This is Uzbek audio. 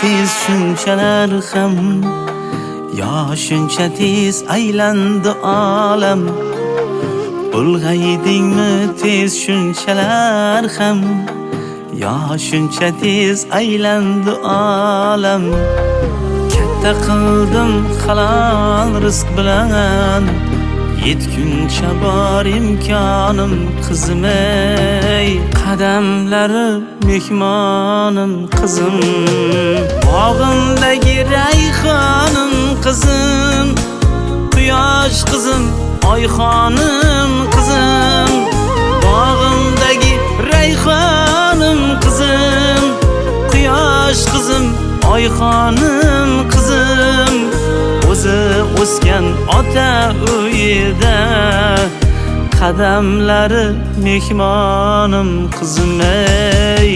tez shunchalar ham yo shuncha tez aylandi olam ulg'aydingmi tez shunchalar ham yo shuncha tez aylandi olam katta qildim halol rizq bilan yetguncha bor imkonim qizim ey qadamlari mehmonim qizim bog'imdagi rayhonim qizim quyosh qizim oyxonim qizim bog'imdagi rayhonim qizim quyosh qizim oyxonim qizim o'zi o'sgan ota uyida qadamlari mehmonim qizim ey